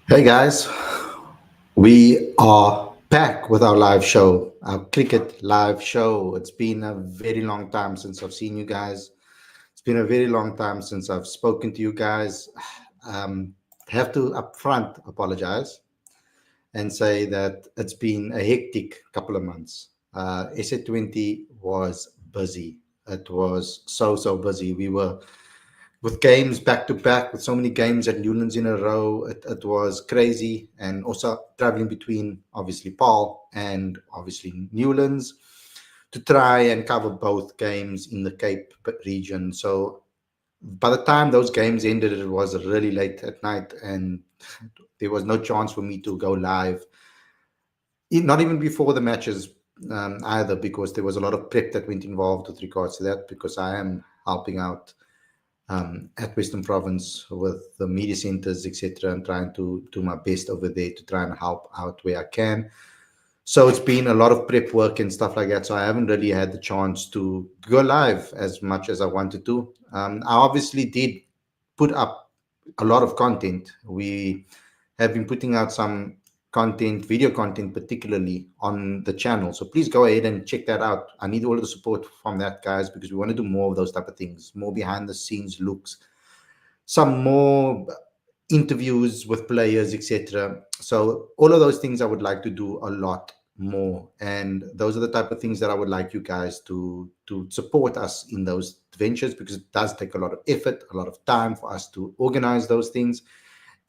Hey guys, we are back with our live show, our cricket live show. It's been a very long time since I've seen you guys. It's been a very long time since I've spoken to you guys. Um, have to upfront apologize and say that it's been a hectic couple of months. SA20 was busy. It was so busy. We were with games back to back, with so many games at Newlands in a row. It was crazy, and also traveling between obviously Paul and obviously Newlands to try and cover both games in the Cape region. So by the time those games ended, it was really late at night, and there was no chance for me to go live. Not even before the matches either, because there was a lot of prep that went involved with regards to that. Because I am helping out at Western Province with the media centers, etc., and trying to do my best over there to try and help out where I can. So it's been a lot of prep work and stuff like that. So I haven't really had the chance to go live as much as I wanted to. I obviously did put up a lot of content. We have been putting out some content, video content, particularly on the channel. So please go ahead and check that out. I need all of the support from that, guys, because we want to do more of those type of things, more behind the scenes looks, some more interviews with players, etc. So all of those things I would like to do a lot more, and those are the type of things that I would like you guys to support us in those ventures, because it does take a lot of effort, a lot of time for us to organize those things,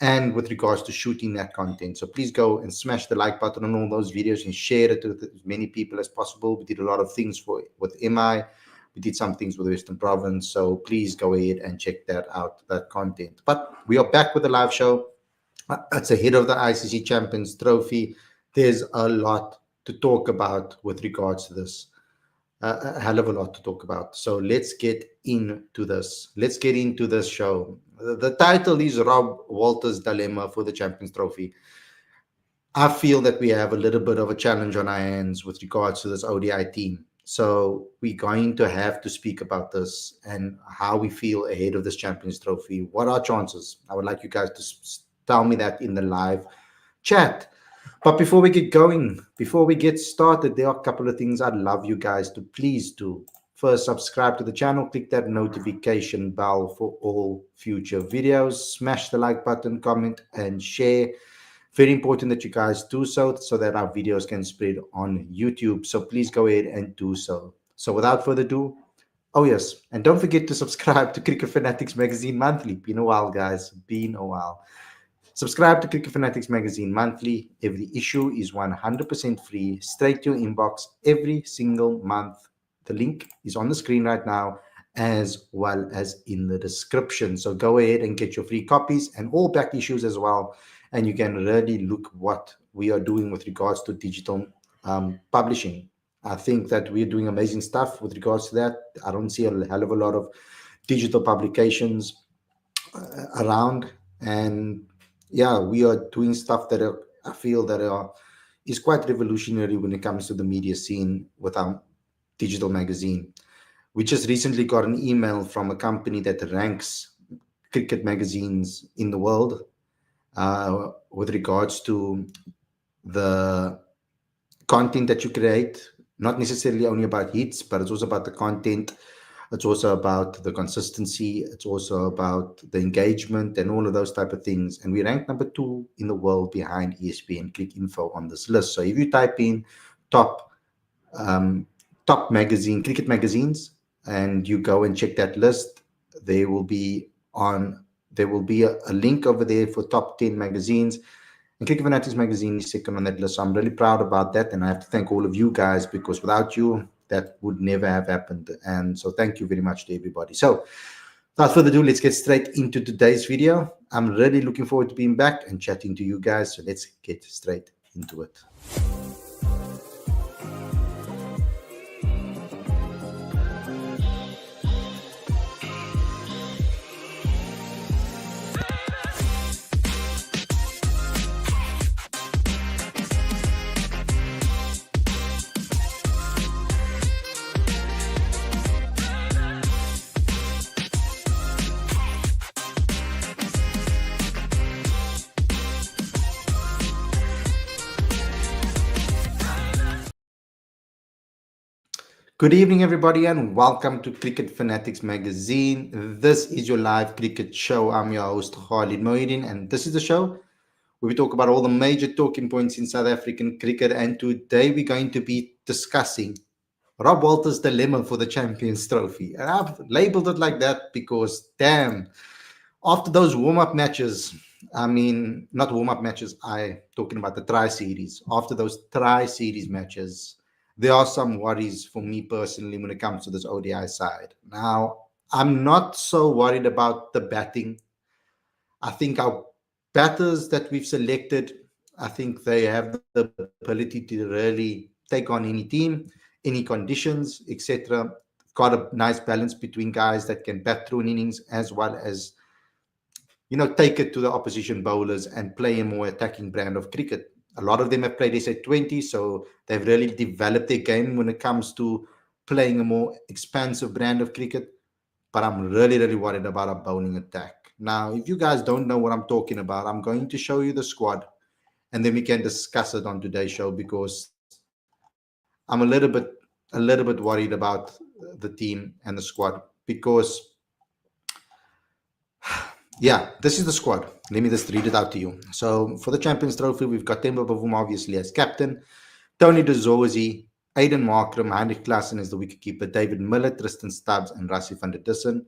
and with regards to shooting that content. So please go and smash the like button on all those videos and share it with as many people as possible. We did a lot of things with MI. We did some things with Western Province. So please go ahead and check that out, that content. But we are back with the live show. It's ahead of the ICC Champions Trophy. There's a lot to talk about with regards to this. A hell of a lot to talk about. So let's get into this. Let's get into this show. The title is Rob Walter's Dilemma for the Champions Trophy. I feel that we have a little bit of a challenge on our hands with regards to this ODI team. So we're going to have to speak about this and how we feel ahead of this Champions Trophy. What are chances? I would like you guys to tell me that in the live chat. But before we get going, before we get started, there are a couple of things I'd love you guys to please do. First, subscribe to the channel, click that notification bell for all future videos, smash the like button, comment, and share. Very important that you guys do so that our videos can spread on YouTube. So please go ahead and do so. So without further ado, oh yes, and don't forget to subscribe to Cricket Fanatics Magazine Monthly. Been a while, guys. Been a while. Subscribe to Cricket Fanatics Magazine Monthly. Every issue is 100% free, straight to your inbox every single month. The link is on the screen right now, as well as in the description. So go ahead and get your free copies and all back issues as well. And you can really look what we are doing with regards to digital publishing. I think that we're doing amazing stuff with regards to that. I don't see a hell of a lot of digital publications around, and yeah, we are doing stuff that I feel that is quite revolutionary when it comes to the media scene with our digital magazine. We just recently got an email from a company that ranks cricket magazines in the world with regards to the content that you create, not necessarily only about hits, but it's also about the content. It's also about the consistency. It's also about the engagement and all of those type of things. And we rank number 2 in the world behind ESPN Click Info on this list. So if you type in top magazine, cricket magazines, and you go and check that list, there will be a link over there for top 10 magazines. And Cricket Fanatics Magazine is second on that list. So I'm really proud about that. And I have to thank all of you guys, because without you, that would never have happened. And so thank you very much to everybody. So without further ado, let's get straight into today's video. I'm really looking forward to being back and chatting to you guys. So let's get straight into it. Good evening, everybody, and welcome to Cricket Fanatics Magazine. This is your live cricket show. I'm your host, Khalid, and this is the show where we talk about all the major talking points in South African cricket. And today we're going to be discussing Rob Walter's dilemma for the Champions Trophy. And I've labeled it like that because, damn, after those warm-up matches, I mean, not warm-up matches, I talking about the tri-series. After those tri-series matches, there are some worries for me personally when it comes to this ODI side. Now, I'm not so worried about the batting. I think our batters that we've selected, I think they have the ability to really take on any team, any conditions, etc. Got a nice balance between guys that can bat through an innings as well as take it to the opposition bowlers and play a more attacking brand of cricket. A lot of them have played SA20, so they've really developed their game when it comes to playing a more expansive brand of cricket. But I'm really, really worried about our bowling attack. Now, if you guys don't know what I'm talking about, I'm going to show you the squad and then we can discuss it on today's show because I'm a little bit worried about the team and the squad because yeah, this is the squad. Let me just read it out to you. So for the Champions Trophy, we've got Temba Bavuma obviously as captain, Tony De Zorzi, Aiden Markram, Heinrich Klaassen as the wicketkeeper, David Miller, Tristan Stubbs, and Rassie van der Dussen.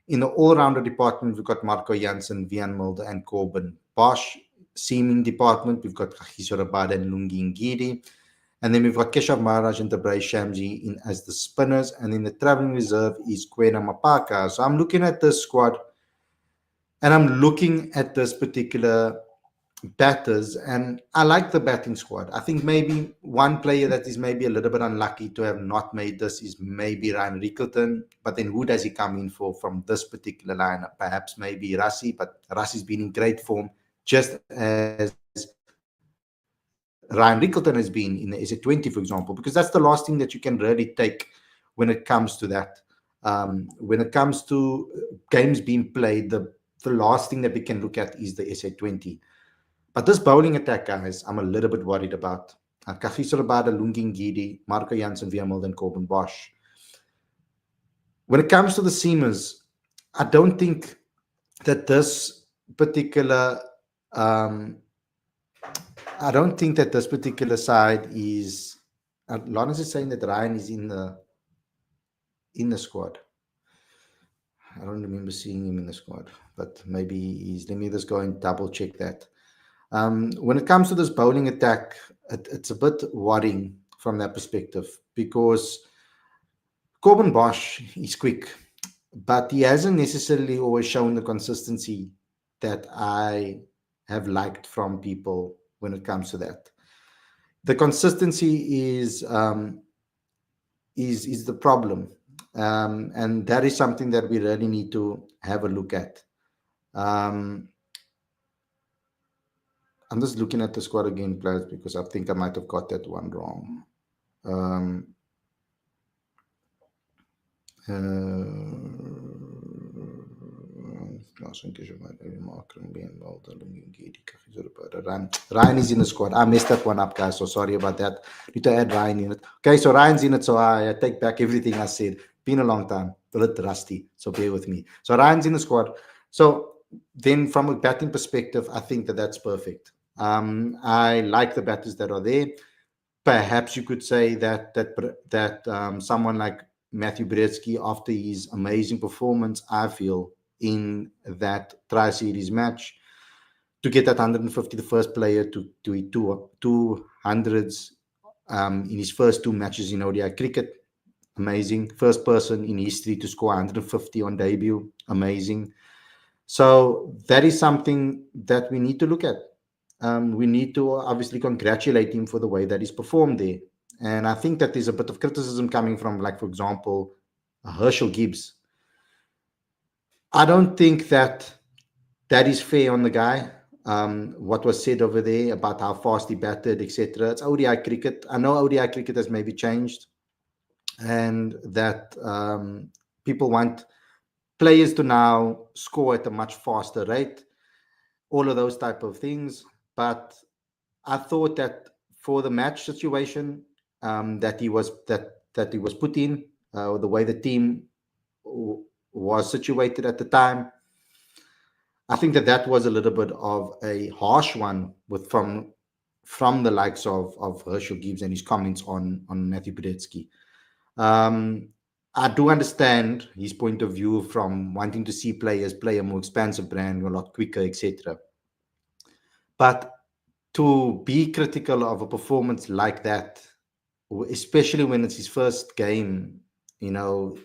In the all-rounder department, we've got Marco Jansen, Vian Mulder, and Corbin Bosch. Seaming department, we've got Kagiso Rabada and Lungi Ngidi. And then we've got Keshav Maharaj and Tabray Shamji in as the spinners. And in the travelling reserve is Kwena Mapaka. So I'm looking at this squad and I'm looking at this particular batters, and I like the batting squad. I think maybe one player that is maybe a little bit unlucky to have not made this is maybe Ryan Rickleton. But then who does he come in for from this particular lineup? Perhaps maybe Rassie, but Rassie's been in great form, just as Ryan Rickleton has been in the SA20, for example, because that's the last thing that you can really take when it comes to that. When it comes to games being played, the last thing that we can look at is the SA20. But this bowling attack, guys, I'm a little bit worried about. Kagiso Rabada, Lungi Ngidi, Marco Jansen, Viamel, and Corbin Bosch. When it comes to the seamers, I don't think that this particular side is. Lawrence is saying that Ryan is in the squad. I don't remember seeing him in the squad, but maybe he's. Let me just go and double check that. When it comes to this bowling attack, it's a bit worrying from that perspective because Corbin Bosch is quick, but he hasn't necessarily always shown the consistency that I have liked from people when it comes to that. The consistency is the problem, and that is something that we really need to have a look at. I'm just looking at the squad again, players, because I think I might have got that one wrong. Ryan is in the squad. I messed that one up, guys, so sorry about that. Need to add Ryan in it. Okay, so Ryan's in it, so I take back everything I said. Been a long time, a little rusty, so bear with me. So Ryan's in the squad. So then from a batting perspective, I think that that's perfect. I like the batters that are there. Perhaps you could say that someone like Matthew Brzezinski, after his amazing performance, I feel, in that tri-series match, to get that 150, the first player to hit 200s in his first two matches in ODI cricket, amazing. First person in history to score 150 on debut, amazing. So that is something that we need to look at. We need to obviously congratulate him for the way that he's performed there. And I think that there's a bit of criticism coming from, like, for example, Herschel Gibbs. I don't think that is fair on the guy. What was said over there about how fast he batted, etc. It's ODI cricket. I know ODI cricket has maybe changed and that people want players to now score at a much faster rate, all of those type of things. But I thought that for the match situation, that that he was put in, or the way the team was situated at the time. I think that that was a little bit of a harsh one with from the likes of Herschel Gibbs and his comments on Matthew Podetsky. Um, I do understand his point of view from wanting to see players play a more expansive brand, a lot quicker, etc. But to be critical of a performance like that, especially when it's his first game, you know,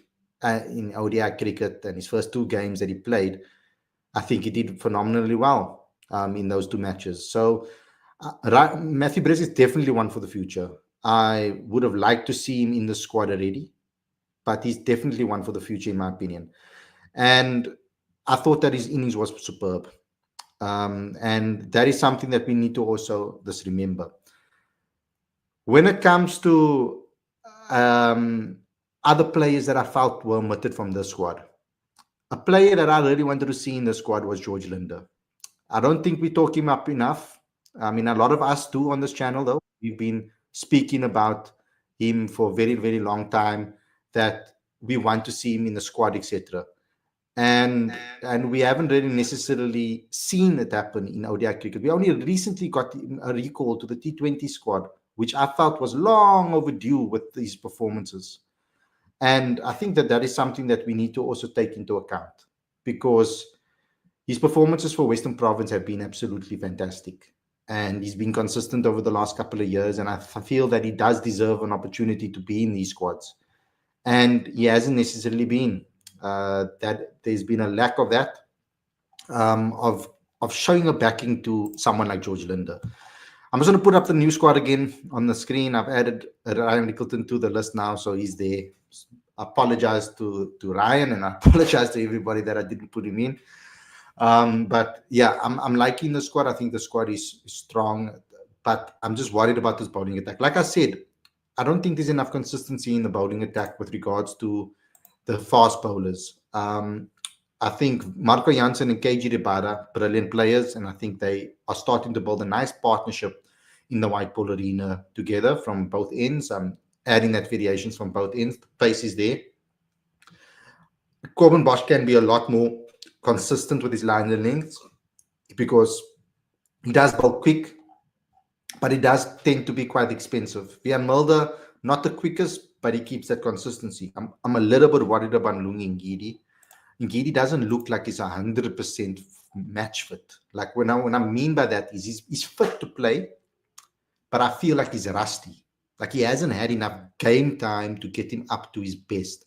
in ODI cricket and his first two games that he played, I think he did phenomenally well in those two matches. So Matthew Brez is definitely one for the future. I would have liked to see him in the squad already, but he's definitely one for the future, in my opinion. And I thought that his innings was superb. And that is something that we need to also just remember. When it comes to um, other players that I felt were omitted from the squad, a player that I really wanted to see in the squad was George Linder. I don't think we talk him up enough. I mean, a lot of us do on this channel, though. We've been speaking about him for a very, very long time, that we want to see him in the squad, etc. And we haven't really necessarily seen it happen in ODI cricket. We only recently got a recall to the T20 squad, which I felt was long overdue with these performances. And I think that that is something that we need to also take into account, because his performances for Western Province have been absolutely fantastic. And he's been consistent over the last couple of years. And I feel that he does deserve an opportunity to be in these squads. And he hasn't necessarily been. That there's been a lack of that, of showing a backing to someone like George Linder. I'm just going to put up the new squad again on the screen. I've added Ryan Nicholton to the list now, so he's there. I apologize to Ryan, and I apologize to everybody that I didn't put him in. But yeah, I'm liking the squad. I think the squad is strong, but I'm just worried about this bowling attack. Like I said, I don't think there's enough consistency in the bowling attack with regards to the fast bowlers. I think Marco Jansen and KG Rabada, brilliant players, and I think they are starting to build a nice partnership in the white ball arena together from both ends. I'm adding that variations from both ends. The pace is there. Corbin Bosch can be a lot more consistent with his line and lengths, because he does bowl quick, but he does tend to be quite expensive. Vian Mulder, not the quickest, but he keeps that consistency. I'm a little bit worried about Lungi Ngidi. Ngidi doesn't look like he's 100% match fit. Like when I mean by that is he's fit to play, but I feel like he's rusty. Like he hasn't had enough game time to get him up to his best.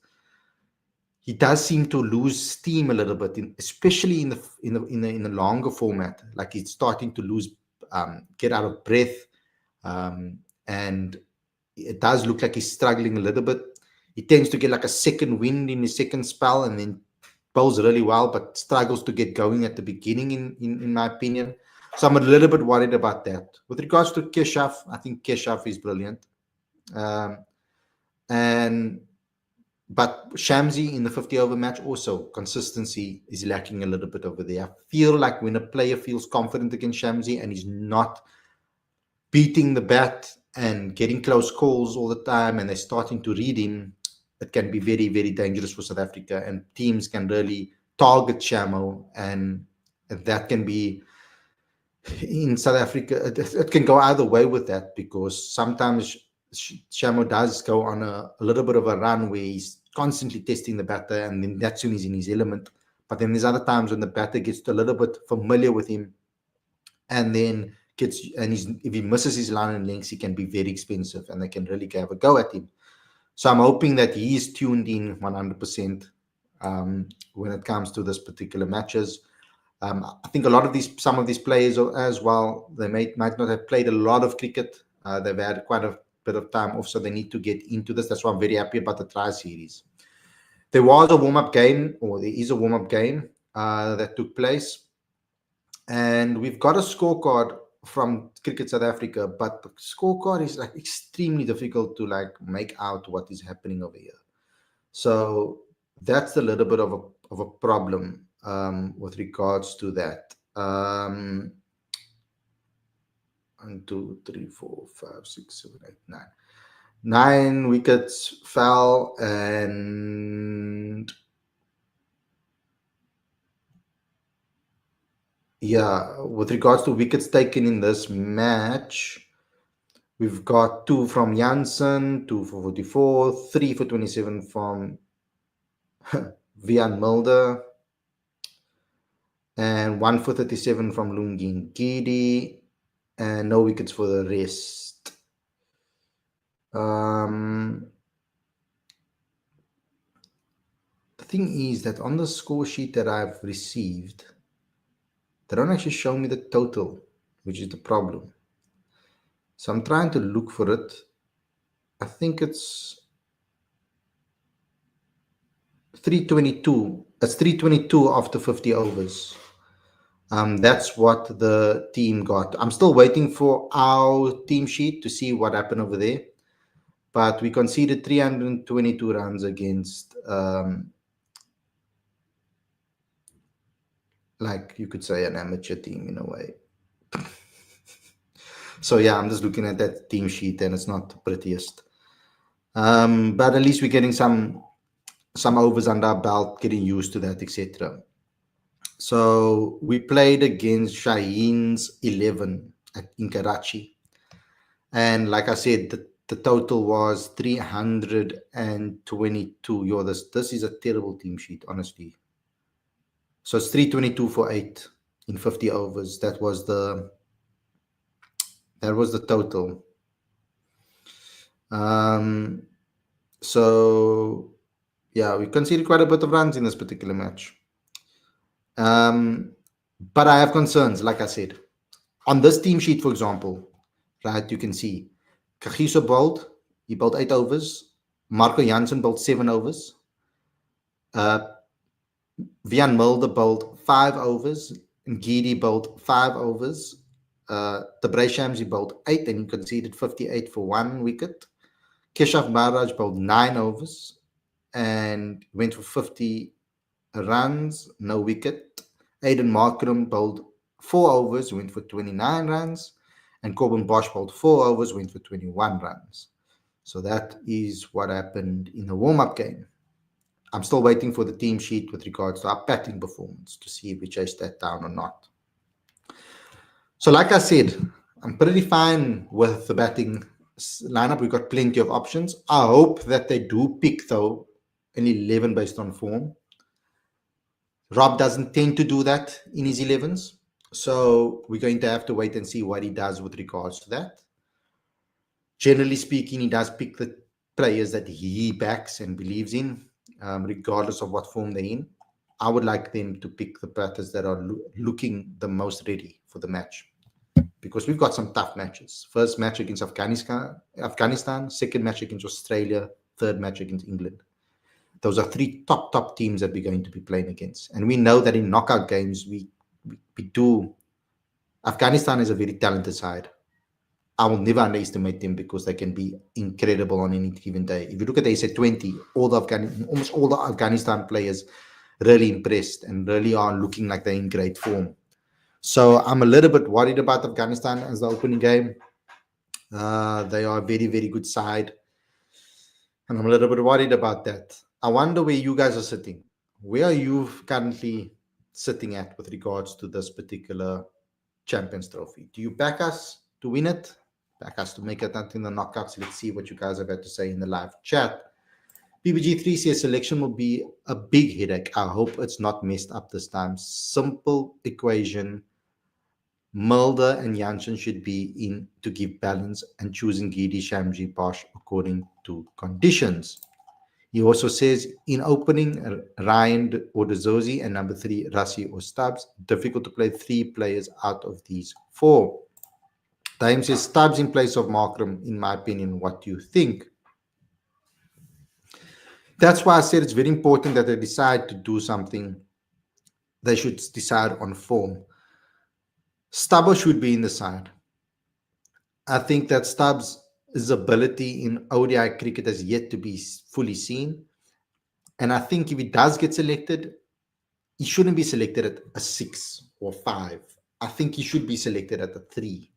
He does seem to lose steam a little bit, especially in the longer format. Like he's starting to lose, get out of breath, and it does look like he's struggling a little bit. He tends to get like a second wind in his second spell, and then bowls really well, but struggles to get going at the beginning, in my opinion. So I'm a little bit worried about that. With regards to Keshav, I think Keshav is brilliant. But Shamsi in the 50 over match, also consistency is lacking a little bit over there. I feel like when a player feels confident against Shamsi and he's not beating the bat and getting close calls all the time, and they're starting to read him, it can be very, very dangerous for South Africa, and teams can really target Shamo, and that can be in South Africa. It can go either way with that, because sometimes Shamo does go on a little bit of a run where he's constantly testing the batter, and then that's when he's in his element. But then there's other times when the batter gets a little bit familiar with him, and then if he misses his line and lengths, he can be very expensive, and they can really have a go at him. So I'm hoping that he is tuned in 100% when it comes to this particular matches. I think some of these players as well, they might not have played a lot of cricket. They've had quite a bit of time off, so they need to get into this. That's why I'm very happy about the try series. There was a warm-up game, or there is a warm-up game that took place, and we've got a scorecard from Cricket South Africa, but the scorecard is like extremely difficult to like make out what is happening over here. So that's a little bit of a problem with regards to that. 1, 2, 3, 4, 5, 6, 7, 8, 9. 9 wickets fell, and yeah, with regards to wickets taken in this match, we've got 2 from Janssen, 2 for 44, 3 for 27 from Vian Mulder, and 1 for 37 from Lungi Ngidi, and no wickets for the rest. The thing is that on the score sheet that I've received, they don't actually show me the total, which is the problem. So I'm trying to look for it. I think it's 322. It's 322 after 50 overs. That's what the team got. I'm still waiting for our team sheet to see what happened over there. But we conceded 322 runs against, like you could say, an amateur team in a way. So yeah, I'm just looking at that team sheet and it's not the prettiest. But at least we're getting some overs under our belt, getting used to that, etc. So we played against Shaheen's 11 in Karachi. And like I said, the total was 322. Yo, this is a terrible team sheet, honestly. So it's 322 for 8 in 50 overs. That was the total. So yeah, we conceded quite a bit of runs in this particular match. But I have concerns, like I said. On this team sheet, for example, right, you can see Kagiso bowled. He bowled 8 overs. Marco Jansen bowled 7 overs. Vian Mulder bowled 5 overs. Ngidi bowled 5 overs. Tabrei Shamsi bowled 8 and he conceded 58 for 1 wicket. Keshav Maharaj bowled 9 overs and went for 50 runs, no wicket. Aiden Markram bowled 4 overs, went for 29 runs. And Corbin Bosch bowled 4 overs, went for 21 runs. So that is what happened in the warm-up game. I'm still waiting for the team sheet with regards to our batting performance to see if we chase that down or not. So like I said, I'm pretty fine with the batting lineup. We've got plenty of options. I hope that they do pick, though, an 11 based on form. Rob doesn't tend to do that in his 11s. So we're going to have to wait and see what he does with regards to that. Generally speaking, he does pick the players that he backs and believes in, regardless of what form they're in. I would like them to pick the batters that are looking the most ready for the match, because we've got some tough matches. First match against Afghanistan, second match against Australia, third match against England. Those are 3 top teams that we're going to be playing against. And we know that in knockout games, we do. Afghanistan is a very talented side. I will never underestimate them because they can be incredible on any given day. If you look at the SA20, almost all the Afghanistan players really impressed and really are looking like they're in great form. So I'm a little bit worried about Afghanistan as the opening game. They are a very, very good side. And I'm a little bit worried about that. I wonder where you guys are sitting. Where are you currently sitting at with regards to this particular Champions Trophy? Do you back us to win it? Back us to make it out in the knockouts? Let's see what you guys have had to say in the live chat. PBG3 says selection will be a big headache. I hope it's not messed up this time. Simple equation. Mulder and Janssen should be in to give balance and choosing Gidi, Shamji, Bosch according to conditions. He also says in opening, Ryan or Dezozi, and number 3, Rassi or Stubbs. Difficult to play 3 players out of these 4. Time says Stubbs in place of Markram, in my opinion. What do you think? That's why I said it's very important that they decide to do something. They should decide on form. Stubbs should be in the side. I think that Stubbs' ability in ODI cricket has yet to be fully seen. And I think if he does get selected, he shouldn't be selected at a 6 or 5. I think he should be selected at the 3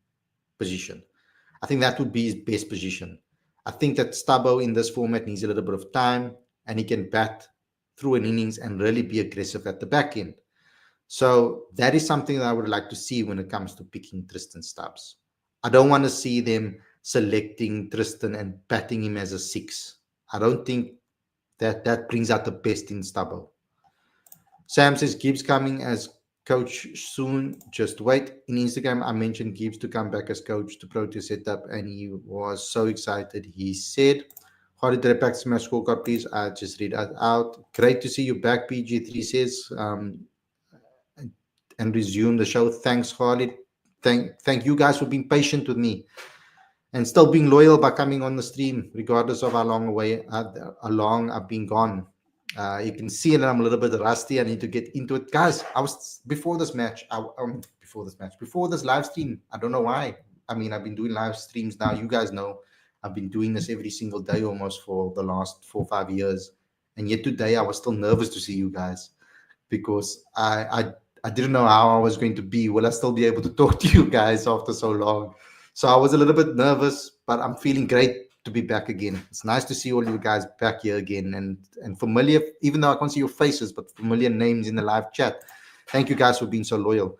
position. I think that would be his best position. I think that Stubbo in this format needs a little bit of time, and he can bat through an innings and really be aggressive at the back end. So that is something that I would like to see when it comes to picking Tristan Stubbs. I don't want to see them selecting Tristan and batting him as a 6. I don't think that brings out the best in Stubbo. Sam says Gibbs coming as coach soon. Just wait. In Instagram, I mentioned Gibbs to come back as coach to Proteas setup, and he was so excited. He said, Khalid, back to my scorecard, please. I just read that out. Great to see you back, PG3 says, and resume the show. Thanks, Khalid. Thank you guys for being patient with me and still being loyal by coming on the stream, regardless of how long I've been gone. You can see that I'm a little bit rusty. I need to get into it, guys. I was before this live stream. I don't know why. I mean, I've been doing live streams now. You guys know I've been doing this every single day almost for the last 4 or 5 years, and yet today I was still nervous to see you guys because I didn't know how I was going to be. Will I still be able to talk to you guys after so long? So I was a little bit nervous, but I'm feeling great to be back again. It's nice to see all you guys back here again and familiar, even though I can't see your faces, but familiar names in the live chat. Thank you guys for being so loyal.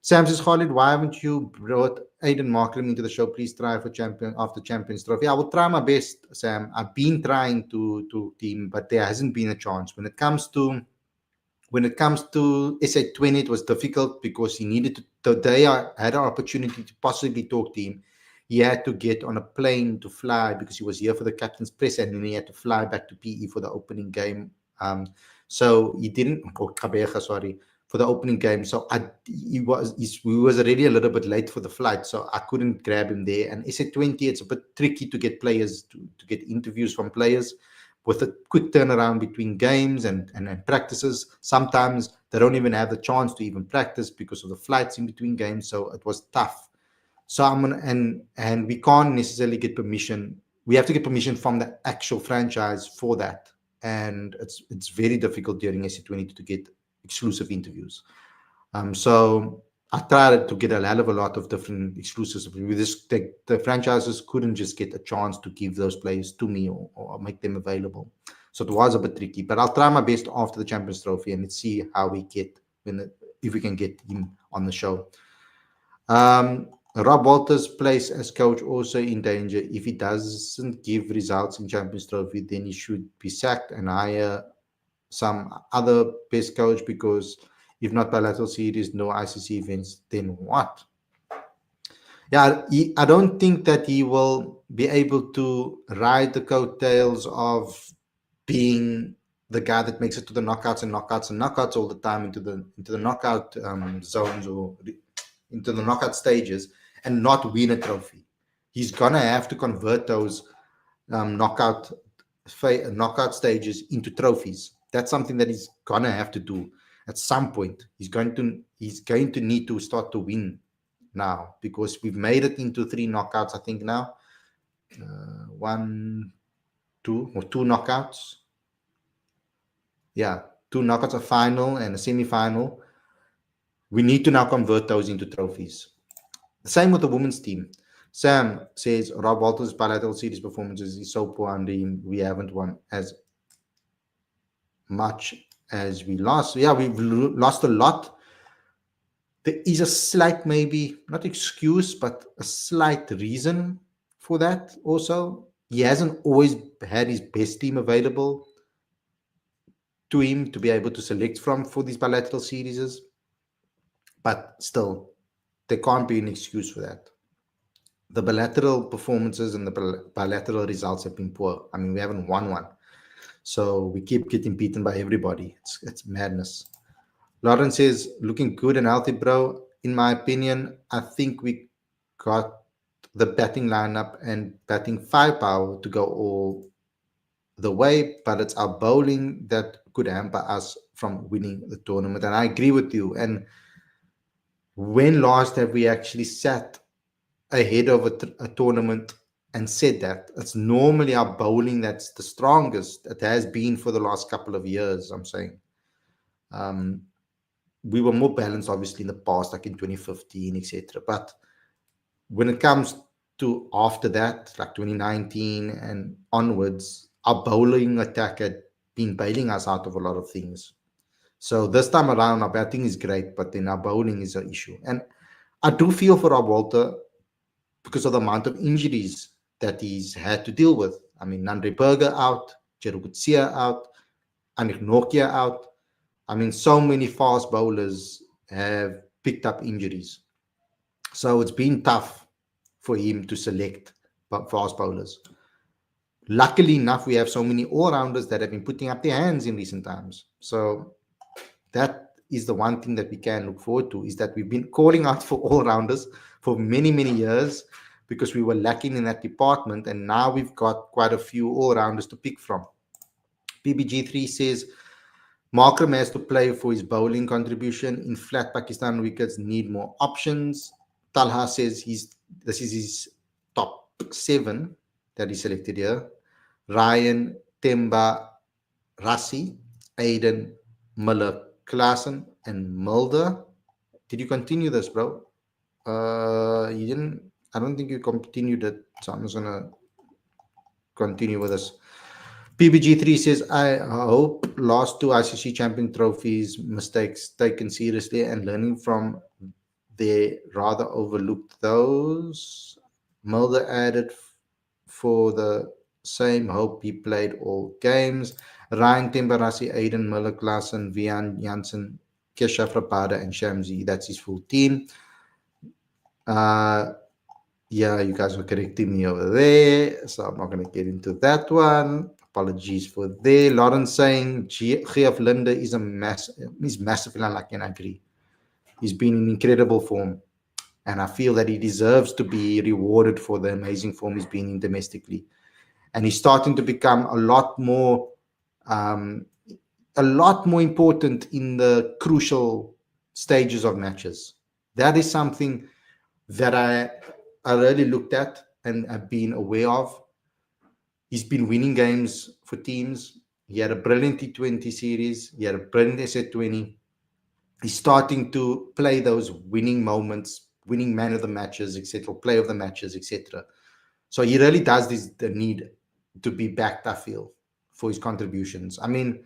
Sam says, Khalid, why haven't you brought Aiden Markram into the show? Please try for Champions Trophy. I will try my best, Sam. I've been trying to team, but there hasn't been a chance. When it comes to SA20, it was difficult because he needed to. Today, I had an opportunity to possibly talk to him. He had to get on a plane to fly because he was here for the captain's press, and then he had to fly back to PE for the opening game. So he didn't, or Kabeja, sorry, for the opening game. So he was already a little bit late for the flight, so I couldn't grab him there. And SA20, it's a bit tricky to get players to get interviews from players with a quick turnaround between games and practices. Sometimes they don't even have the chance to even practice because of the flights in between games. So it was tough. So and we can't necessarily get permission. We have to get permission from the actual franchise for that. And it's very difficult during SC20 to get exclusive interviews. So I tried to get a hell of a lot of different exclusives. The franchises couldn't just get a chance to give those players to me or make them available. So it was a bit tricky, but I'll try my best after the Champions Trophy and let's see how we get if we can get him on the show. Rob Walters' place as coach also in danger. If he doesn't give results in Champions Trophy, then he should be sacked and hire some other best coach, because if not bilateral series, no ICC events, then what? Yeah, I don't think that he will be able to ride the coattails of being the guy that makes it to the knockouts and knockouts all the time into the knockout zones or into the knockout stages and not win a trophy. He's gonna have to convert those knockout stages into trophies. That's something that he's gonna have to do at some point. He's going to need to start to win now, because we've made it into 3 knockouts, I think now. 2 knockouts. Yeah, 2 knockouts, a final and a semi-final. We need to now convert those into trophies. The same with the women's team. Sam says Rob Walters' bilateral series performances is so poor under him. We haven't won as much as we lost. Yeah, we've lost a lot. There is a slight, maybe not excuse, but a slight reason for that. Also, he hasn't always had his best team available to him to be able to select from for these bilateral series. But still, there can't be an excuse for that. The bilateral performances and the bilateral results have been poor. I mean, we haven't won one. So we keep getting beaten by everybody. It's madness. Lauren says, looking good and healthy, bro. In my opinion, I think we got the batting lineup and batting firepower to go all the way, but it's our bowling that could hamper us from winning the tournament. And I agree with you. And when last have we actually sat ahead of a tournament and said that? It's normally our bowling that's the strongest. It has been for the last couple of years, I'm saying. We were more balanced, obviously, in the past, like in 2015, etc. But when it comes to after that, like 2019 and onwards, our bowling attack had been bailing us out of a lot of things. So this time around, our batting is great, but then our bowling is an issue. And I do feel for our Walter because of the amount of injuries that he's had to deal with. I mean, Nandre Berger out, Jerugutsia out, Anik Nokia out. I mean, so many fast bowlers have picked up injuries. So it's been tough for him to select fast bowlers. Luckily enough, we have so many all-rounders that have been putting up their hands in recent times. So that is the one thing that we can look forward to, is that we've been calling out for all-rounders for many, many years because we were lacking in that department, and now we've got quite a few all-rounders to pick from. PBG3 says, Markram has to play for his bowling contribution. In flat Pakistan wickets need more options. Talha says this is his top 7 that he selected here. Ryan, Temba, Rassi, Aiden, Miller, Klassen, and Mulder. Did you continue this, bro? You didn't. I don't think you continued it. So I'm just gonna continue with this. PBG3 says, I hope last 2 ICC champion trophies mistakes taken seriously and learning from their rather overlooked those. Mulder added for the same hope he played all games. Ryan Timbarasi, Aiden Miller, Klassen, Vian Janssen, Kesha Frapada, and Shamsi. That's his full team. Yeah, you guys are correcting me over there, so I'm not going to get into that one. Apologies for there. Lawrence saying Geoff Linde is massively unlucky, and I agree. He's been in incredible form, and I feel that he deserves to be rewarded for the amazing form he's been in domestically. And he's starting to become a lot more important in the crucial stages of matches. That is something that I really looked at and have been aware of. He's been winning games for teams. He had a brilliant T20 series. He had a brilliant SA20. He's starting to play those winning moments, winning man of the matches, etc., play of the matches, etc. So he really does the need to be backed, I feel, for his contributions. I mean,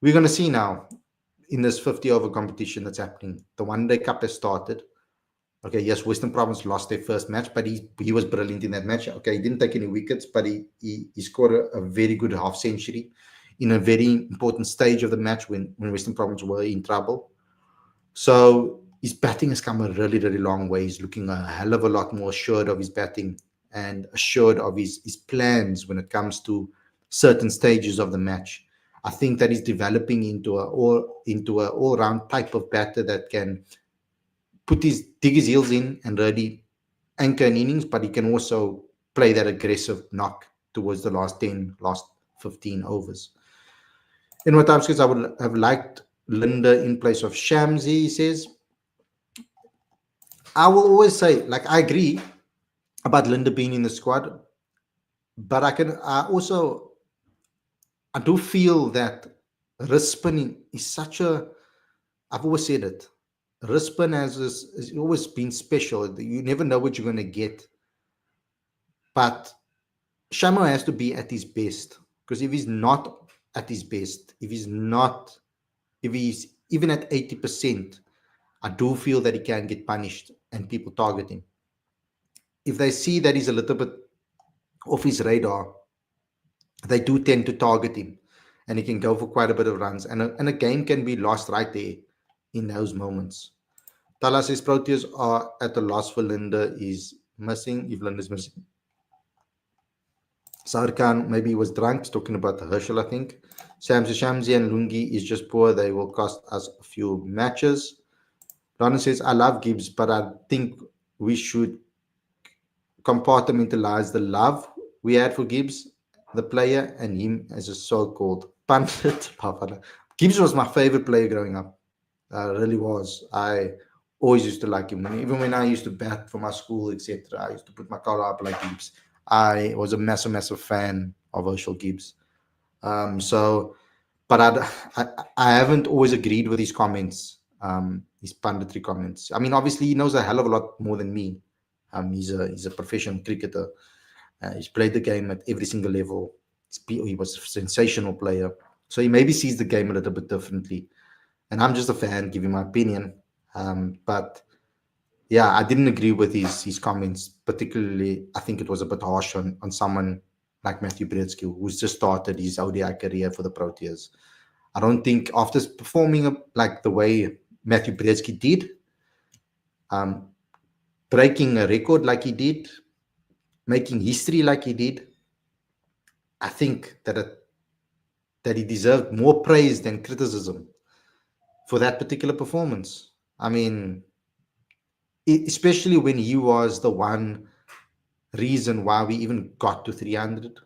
we're going to see now in this 50-over competition that's happening. The One Day Cup has started. Okay, yes, Western Province lost their first match, but he was brilliant in that match. Okay, he didn't take any wickets, but he scored a very good half century in a very important stage of the match when Western Province were in trouble. So his batting has come a really, really long way. He's looking a hell of a lot more assured of his batting and assured of his plans when it comes to certain stages of the match. I think that he's developing into an all-round type of batter that can dig his heels in and really anchor an innings, but he can also play that aggressive knock towards the last 15 overs. In my time skills, I would have liked Linda in place of Shamsi, he says. I will always say, like, I agree about Linda being in the squad, but I do feel that wrist spinning is such a, I've always said it, wrist spin has always been special. You never know what you're going to get. But Shamo has to be at his best, because if he's not at his best, if he's even at 80%, I do feel that he can get punished and people target him. If they see that he's a little bit off his radar, they do tend to target him, and he can go for quite a bit of runs, and a game can be lost right there in those moments. Tala says Proteas are at a loss for Linda is missing. If Linda's missing, Sarkan maybe he was drunk. He's talking about the Herschel, I think. Shamsi and Lungi is just poor. They will cost us a few matches. Lana says, I love Gibbs, but I think we should compartmentalize the love we had for Gibbs, the player, and him as a so-called pundit. Gibbs was my favorite player growing up. Really was. I always used to like him. Even when I used to bat for my school, etc., I used to put my collar up like Gibbs. I was a massive fan of Herschel Gibbs. But I haven't always agreed with his comments, his punditry comments. I mean, obviously, he knows a hell of a lot more than me. He's a professional cricketer. He's played the game at every single level. He was a sensational player. So he maybe sees the game a little bit differently. And I'm just a fan, giving my opinion. But yeah, I didn't agree with his comments. Particularly, I think it was a bit harsh on someone like Matthew Brzezinski, who's just started his ODI career for the Proteas. I don't think after performing like the way Matthew Brzezinski did, breaking a record like he did, making history like he did, I think that he deserved more praise than criticism for that particular performance. I mean, especially when he was the one reason why we even got to 300.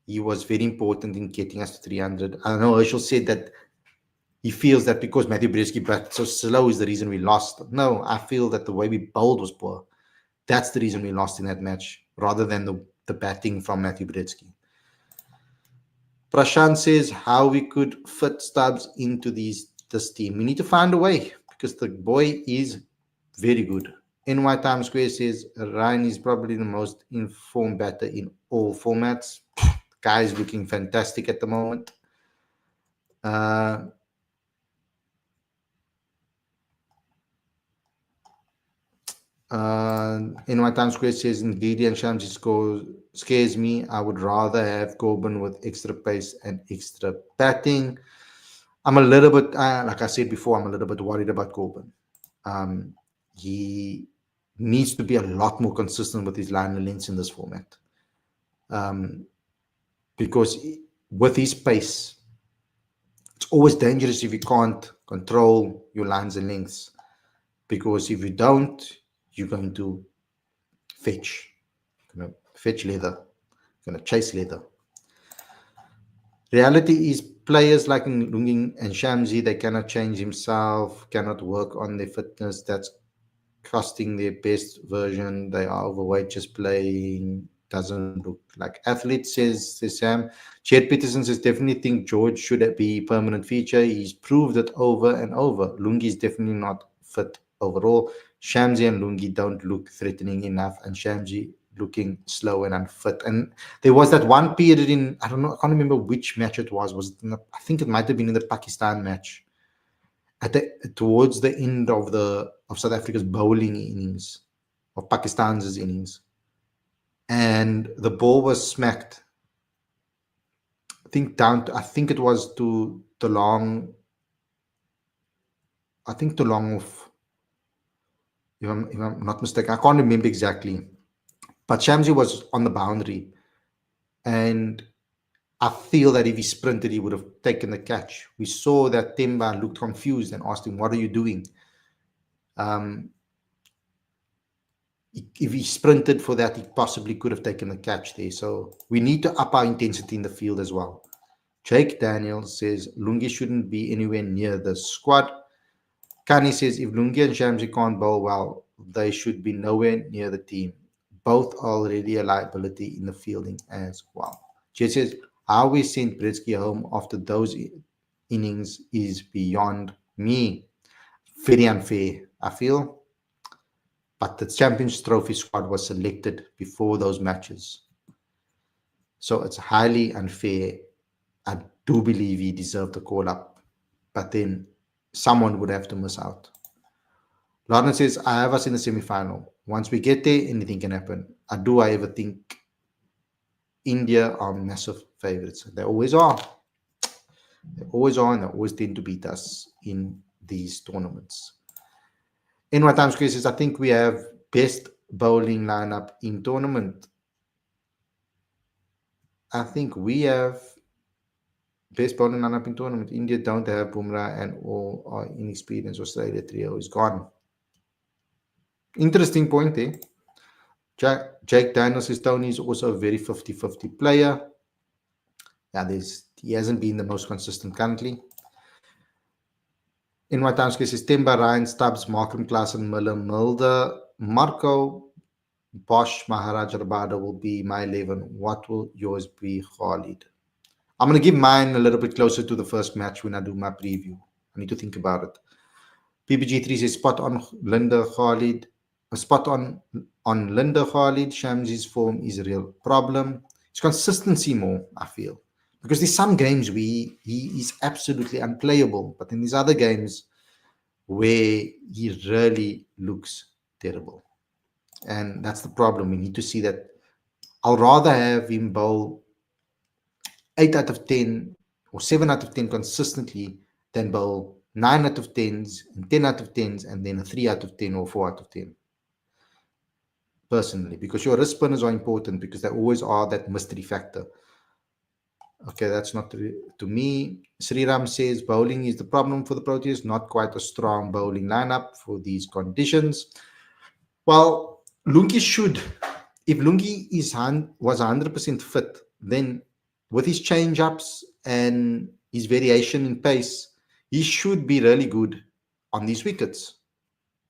He was very important in getting us to 300. I know Herschel said that he feels that because Matthew Brzezinski batted so slow is the reason we lost. No, I feel that the way we bowled was poor. That's the reason we lost in that match, rather than the batting from Matthew Brzezinski. Prashant says how we could fit Stubbs into this team. We need to find a way because the boy is very good. NY Times Square says Ryan is probably the most informed batter in all formats. Guy is looking fantastic at the moment. NY Times Square says ingredient Shamsi scares me. I would rather have Corbin with extra pace and extra batting. I'm a little bit, like I said before, I'm a little bit worried about Corbin. He needs to be a lot more consistent with his line and lengths in this format. Because with his pace, it's always dangerous if you can't control your lines and lengths. Because if you don't, you're going to fetch. You're going to fetch leather. You're going to chase leather. Reality is players like Lungi and Shamsi, they cannot change himself, cannot work on their fitness. That's costing their best version. They are overweight, just playing doesn't look like athletes, says Sam. Chet Peterson says, definitely think George should be permanent feature. He's proved it over and over. Lungi is definitely not fit overall. Shamsi and Lungi don't look threatening enough, and Shamsi looking slow and unfit. And there was that one period in, I don't know, I can't remember which match it was. I think it might have been in the Pakistan match. Towards the end of South Africa's bowling innings, of Pakistan's innings, and the ball was smacked. I think it was to the long. I think to long off. If I'm not mistaken, I can't remember exactly. But Shamsi was on the boundary, and I feel that if he sprinted, he would have taken the catch. We saw that Temba looked confused and asked him, "What are you doing?" If he sprinted for that, he possibly could have taken the catch there. So we need to up our intensity in the field as well. Jake Daniels says Lungi shouldn't be anywhere near the squad. Kani says if Lungi and Shamsi can't bowl well, they should be nowhere near the team. Both are already a liability in the fielding as well. Jay says how we sent Brzezinski home after those innings is beyond me. Very unfair, I feel. But the Champions Trophy squad was selected before those matches. So it's highly unfair. I do believe he deserved the call up. But then someone would have to miss out. Lawrence says, I have us in the semi-final. Once we get there, anything can happen. I ever think India are massive favorites. They always are. They always are, and they always tend to beat us in these tournaments. NY Times Square says, I think we have best bowling lineup in tournament. I think we have best bowling lineup in tournament. India don't have Bumrah and all are inexperienced. Australia trio is gone. Interesting point there. Jake Daniels says Tony is also a very 50-50 player. Yeah, he hasn't been the most consistent currently. In my time case is Temba, Ryan, Stubbs, Markham, Klaasen, Miller, Mulder, Marco, Bosch, Maharaj, Rabada will be my 11. What will yours be, Khalid? I'm going to give mine a little bit closer to the first match when I do my preview. I need to think about it. PPG3 says spot on Linda, Khalid. Spot on On Linda Khalid, Shamsi's form is a real problem. It's consistency more, I feel. Because there's some games where he is absolutely unplayable, but in these other games where he really looks terrible. And that's the problem. We need to see that. I'll rather have him bowl 8 out of 10 or 7 out of 10 consistently than bowl 9 out of 10s and 10 out of 10s and then a 3 out of 10 or 4 out of 10. Personally, because your wrist spinners are important because they always are that mystery factor. Okay, that's not to me. Sriram says bowling is the problem for the Proteas, not quite a strong bowling lineup for these conditions. Well, Lungi should, if Lungi was 100% fit, then with his change ups and his variation in pace, he should be really good on these wickets.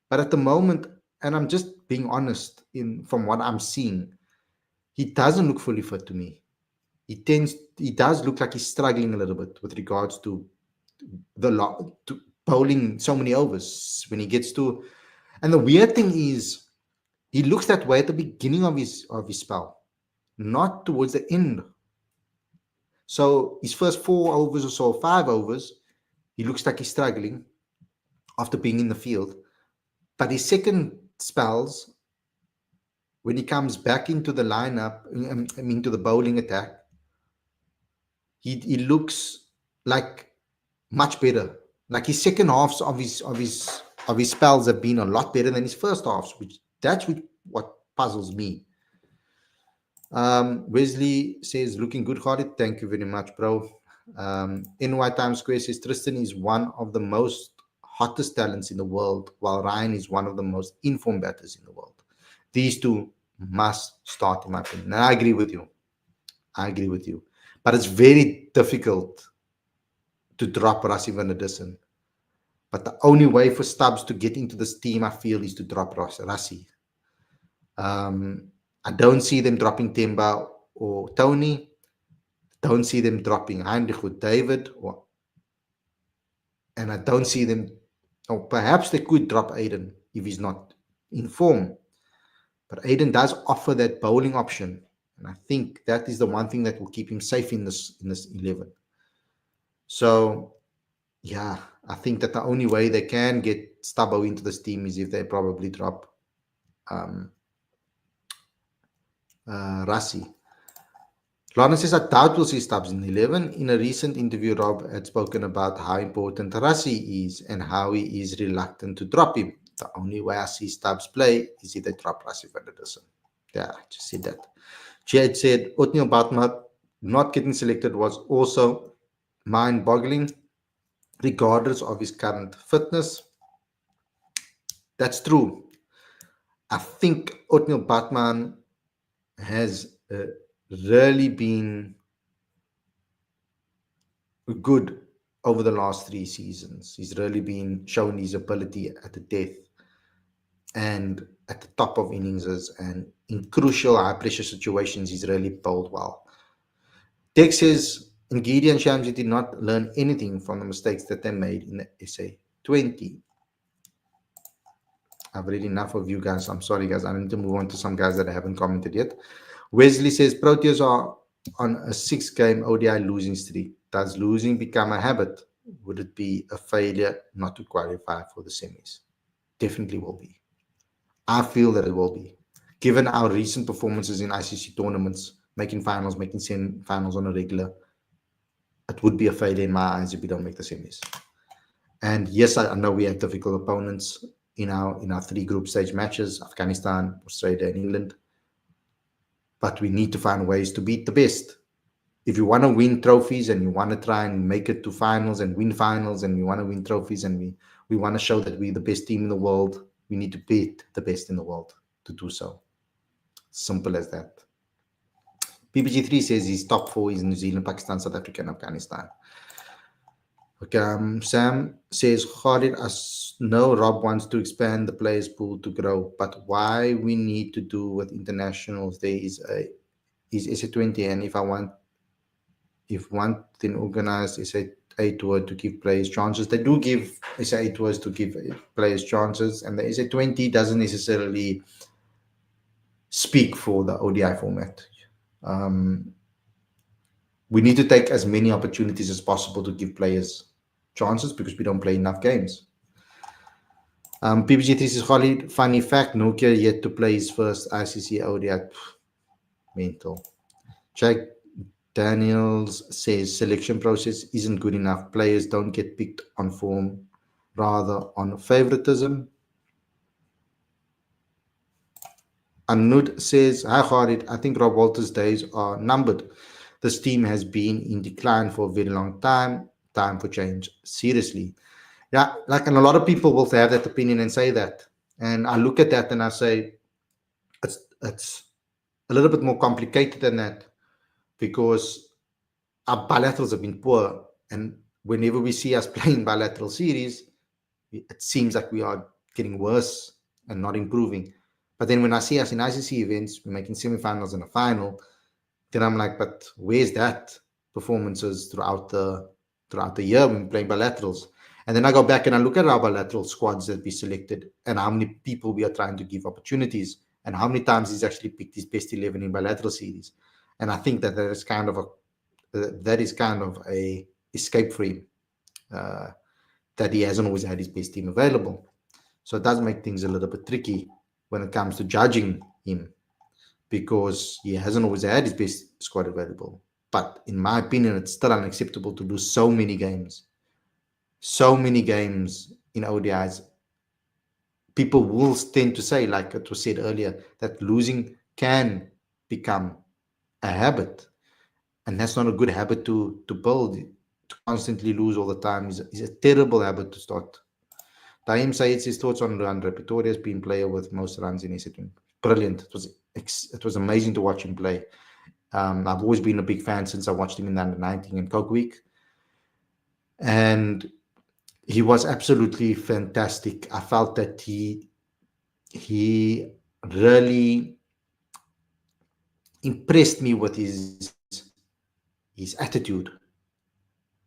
But at the moment, and I'm just being honest from what I'm seeing, he doesn't look fully fit to me. He does look like he's struggling a little bit with regards to to bowling so many overs when he gets to. And the weird thing is, he looks that way at the beginning of his spell, not towards the end. So his first 4 overs or so, 5 overs, he looks like he's struggling after being in the field. But his second spells, when he comes back into the lineup, I mean to the bowling attack, he looks like much better. Like his second halves of his spells have been a lot better than his first halves, that's what puzzles me. Wesley says, looking good, Khalid. Thank you very much, bro. NY Times Square says Tristan is one of the most hottest talents in the world, while Ryan is one of the most informed batters in the world. These two must start, in my opinion. And I agree with you. But it's very difficult to drop Rassie van der Dussen. But the only way for Stubbs to get into this team, I feel, is to drop Rassie. I don't see them dropping Temba or Tony. Don't see them dropping Heinrich with David. And I don't see them, or perhaps they could drop Aiden if he's not in form. But Aiden does offer that bowling option. And I think that is the one thing that will keep him safe in this 11. So, yeah, I think that the only way they can get Stubbo into this team is if they probably drop Rassie. Lana says, I doubt we'll see Stubbs in the 11. In a recent interview, Rob had spoken about how important Rassie is and how he is reluctant to drop him. The only way I see Stubbs play is if they drop Rassie van der Dussen. Yeah, I just said that. Jade said, Otniel Batma not getting selected was also mind-boggling, regardless of his current fitness. That's true. I think Otniel Batman has really been good over the last 3 seasons. He's really been showing his ability at the death and at the top of innings, and in crucial high-pressure situations, he's really bowled well. Dex says, Ngidi and Shamsi did not learn anything from the mistakes that they made in the SA20. I've read enough of you guys. I'm sorry, guys. I need to move on to some guys that I haven't commented yet. Wesley says, Proteas are on a 6-game ODI losing streak. Does losing become a habit? Would it be a failure not to qualify for the semis? Definitely will be. I feel that it will be. Given our recent performances in ICC tournaments, making finals, making semi-finals on a regular, it would be a failure in my eyes if we don't make the semis. And yes, I know we have difficult opponents in our 3 group stage matches, Afghanistan, Australia, and England. But we need to find ways to beat the best. If you want to win trophies and you want to try and make it to finals and win finals and you want to win trophies and we want to show that we're the best team in the world, we need to beat the best in the world to do so. Simple as that. PPG3 says his top 4 is New Zealand, Pakistan, South Africa, and Afghanistan. Okay, Sam says, Khalid, I know Rob wants to expand the players pool to grow, but why we need to do with internationals? There is SA20, and if one then organize SA8 tour to give players chances. They do give SA8 tours to give players chances, and the SA20 doesn't necessarily speak for the ODI format. We need to take as many opportunities as possible to give players chances because we don't play enough games. PPG3 says, Khalid, funny fact, Nokia yet to play his first ICC ODI. Mental. Jake Daniels says, selection process isn't good enough. Players don't get picked on form, rather on favoritism. Anud says, hi Khalid, I think Rob Walter's days are numbered. This team has been in decline for a very long time. Time for change. Seriously. Yeah, like, and a lot of people will have that opinion and say that. And I look at that and I say, it's a little bit more complicated than that, because our bilaterals have been poor. And whenever we see us playing bilateral series, it seems like we are getting worse and not improving. But then when I see us in ICC events, we're making semifinals and a final, then I'm like, but where's that performances throughout the year when we're playing bilaterals? And then I go back and I look at our bilateral squads that we selected and how many people we are trying to give opportunities and how many times he's actually picked his best 11 in bilateral series. And I think that is kind of a escape for him, that he hasn't always had his best team available. So it does make things a little bit tricky when it comes to judging him, because he hasn't always had his best squad available. But in my opinion, it's still unacceptable to lose so many games. So many games in ODIs. People will tend to say, like it was said earlier, that losing can become a habit. And that's not a good habit to build. To constantly lose all the time is a terrible habit to start. Taim Said his thoughts on Run Repertory has been player with most runs in S2. Brilliant. It was amazing to watch him play. I've always been a big fan since I watched him in the under-19 and Coke Week. And he was absolutely fantastic. I felt that he really impressed me with his attitude.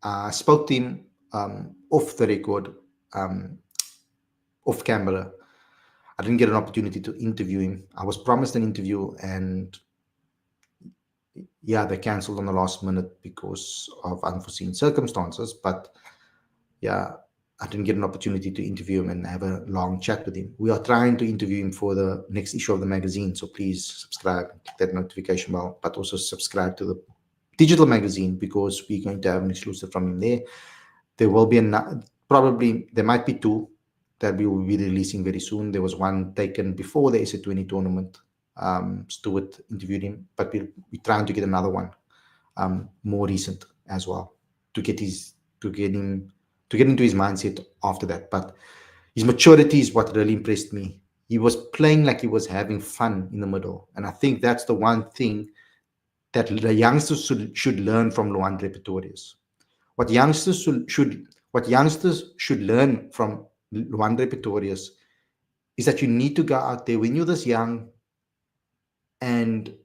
I spoke to him off the record, off camera. I didn't get an opportunity to interview him. I was promised an interview, and yeah, they cancelled on the last minute because of unforeseen circumstances. But yeah, I didn't get an opportunity to interview him and have a long chat with him. We are trying to interview him for the next issue of the magazine, so please subscribe, click that notification bell, but also subscribe to the digital magazine, because we're going to have an exclusive from him there. There will be probably there might be two that we will be releasing very soon. There was one taken before the SA20 tournament. Stuart interviewed him, but we're trying to get another one, more recent as well, to get into his mindset after that. But his maturity is what really impressed me. He was playing like he was having fun in the middle, and I think that's the one thing that the youngsters should learn from Luan Repertorius. What youngsters should learn from Luan Repertorius is that you need to go out there when you're this young, and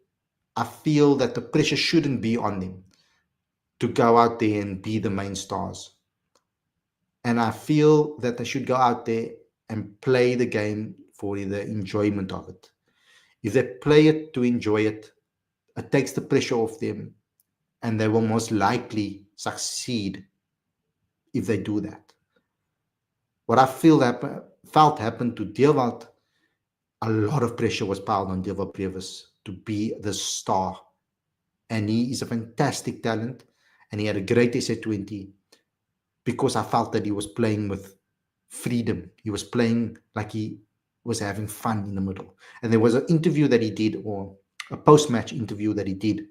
I feel that the pressure shouldn't be on them to go out there and be the main stars. And I feel that they should go out there and play the game for the enjoyment of it. If they play it to enjoy it, it takes the pressure off them, and they will most likely succeed if they do that. What I felt happened to Dewald, a lot of pressure was piled on Dewald Previs to be the star. And he is a fantastic talent, and he had a great SA20, because I felt that he was playing with freedom. He was playing like he was having fun in the middle. And there was an interview that he did, or a post-match interview that he did,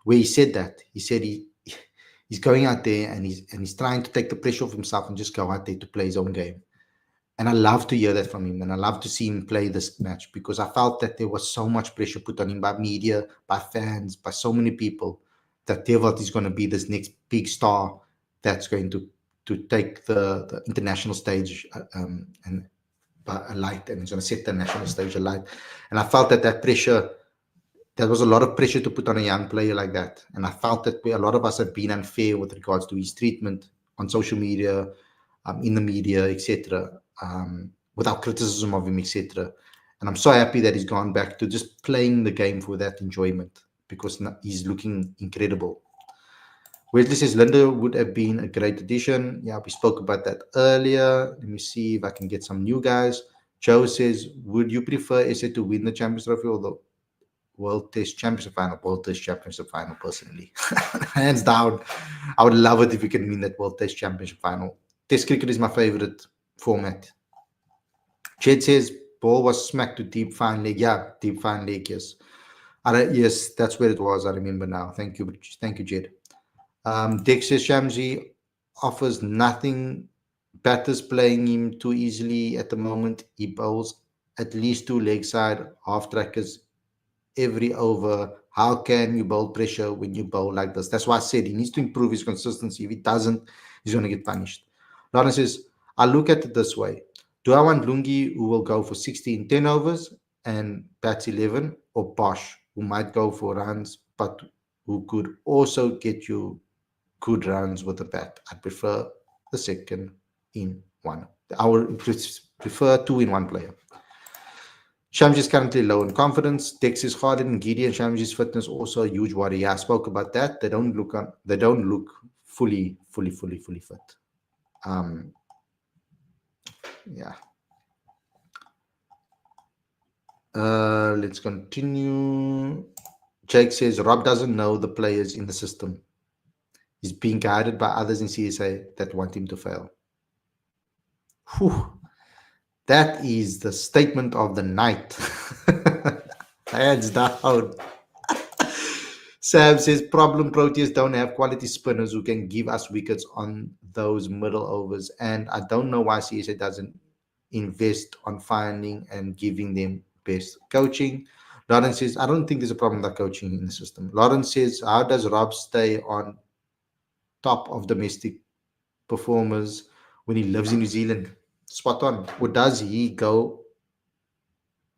where he said that. He said he's going out there and he's trying to take the pressure off himself and just go out there to play his own game. And I love to hear that from him, and I love to see him play this match, because I felt that there was so much pressure put on him by media, by fans, by so many people, that Dewald is going to be this next big star that's going to take the international stage and alight, and he's going to set the national stage alight. And I felt that pressure, there was a lot of pressure to put on a young player like that. And I felt that a lot of us have been unfair with regards to his treatment on social media, in the media, etc., without criticism of him, etc. And I'm so happy that he's gone back to just playing the game for that enjoyment because he's looking incredible. Wesley says Linda would have been a great addition. Yeah, we spoke about that earlier. Let me see if I can get some new guys. Joe says, would you prefer SA to win the Champions Trophy or the World Test Championship final? World Test Championship final, personally. Hands down. I would love it if we can win that World Test Championship final. Test cricket is my favorite format. Jed says, ball was smacked to deep fine leg. Yeah, deep fine leg, yes. Yes, that's where it was. I remember now. Thank you. Thank you, Jed. Dex says Shamsi offers nothing. Batters playing him too easily at the moment. He bowls at least two leg side half trackers every over. How can you bowl pressure when you bowl like this? That's why I said he needs to improve his consistency. If he doesn't, he's going to get punished. Lawrence says, I look at it this way. Do I want Lungi, who will go for 16, 10 overs and bats 11, or Posh, who might go for runs, but who could also get you good runs with the bat? I prefer the second in one. I would prefer two in one player. Shamji is currently low in confidence. Dex is harder than Giddy, and Shamji's fitness also a huge worry. Yeah, I spoke about that. They don't look fully fit. Yeah. Let's continue. Jake says Rob doesn't know the players in the system. He's being guided by others in CSA that want him to fail. Whew. That is the statement of the night. Hands down. Sam says problem Proteas don't have quality spinners who can give us wickets on those middle overs. And I don't know why CSA doesn't invest on finding and giving them best coaching. Lawrence says, I don't think there's a problem with coaching in the system. Lawrence says, how does Rob stay on top of domestic performers when he lives in New Zealand? Spot on. Or does he go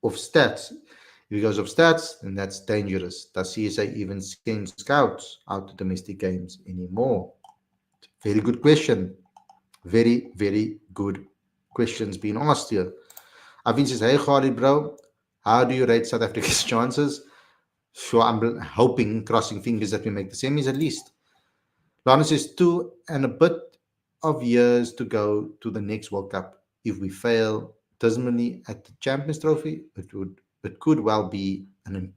off stats? If he goes off stats, then that's dangerous. Does CSA even send scouts out to domestic games anymore? Very good question. Very, very good questions being asked here. Avin says, hey Khalid, bro, how do you rate South Africa's chances? Sure, I'm hoping, crossing fingers, that we make the semis at least. Lana says 2 and a bit of years to go to the next World Cup. If we fail dismally at the Champions Trophy, it could well be an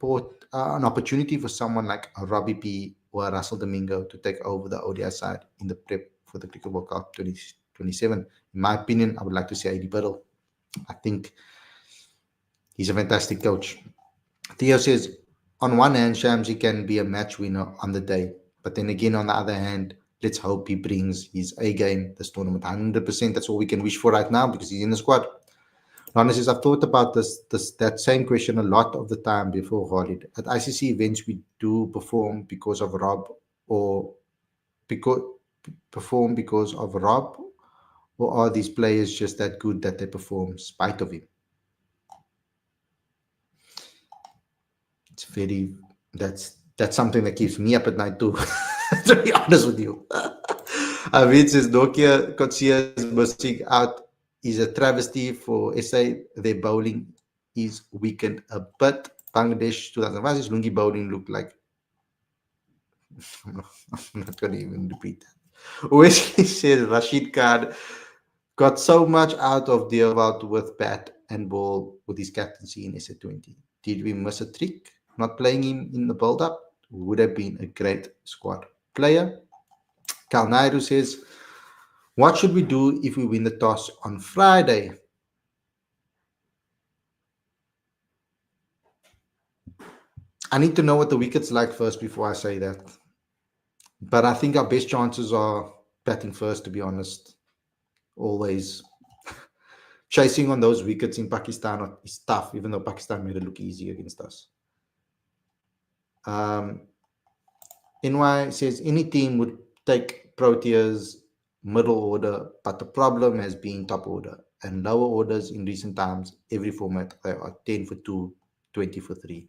opportunity for someone like a Robbie P or a Russell Domingo to take over the ODI side in the prep for the Cricket World Cup 2027. In my opinion, I would like to see AD Biddle. I think he's a fantastic coach. Theo says, on one hand, Shamsi can be a match winner on the day. But then again, on the other hand, let's hope he brings his A game this tournament 100%. That's all we can wish for right now because he's in the squad. Lana says, I've thought about that same question a lot of the time before Khalid. At ICC events, we do perform because of Rob or perform because of Rob, or are these players just that good that they perform in spite of him? It's very that's something that keeps me up at night too. To be honest with you. Avid says Nokia Kotsia is missing out is a travesty for SA. Their bowling is weakened a bit. Bangladesh 2005 is Lungi bowling looked like I'm not going to even repeat that. Wesley says Rashid Khan got so much out of Deovat with bat and ball with his captaincy in SA20. Did we miss a trick? Not playing him in the build-up would have been a great squad player. Kal Naidu says, what should we do if we win the toss on Friday? I need to know what the wicket's like first before I say that. But I think our best chances are batting first, to be honest. Always. Chasing on those wickets in Pakistan is tough, even though Pakistan made it look easy against us. NY says any team would take Proteas middle order, but the problem has been top order and lower orders in recent times. Every format they are 10 for 2, 20 for 3.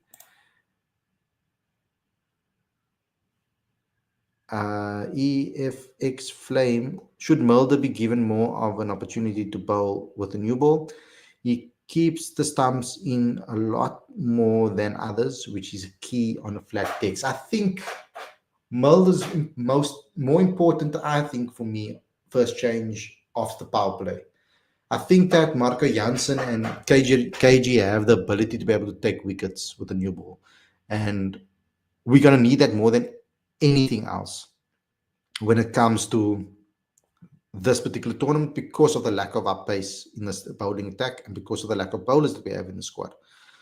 EFX Flame, should Mulder be given more of an opportunity to bowl with a new ball? He keeps the stumps in a lot more than others, which is a key on a flat text. I think Mulder's more important, I think, for me, first change off the power play. I think that Marco Janssen and KG have the ability to be able to take wickets with a new ball. And we're going to need that more than anything else when it comes to this particular tournament, because of the lack of up pace in this bowling attack and because of the lack of bowlers that we have in the squad.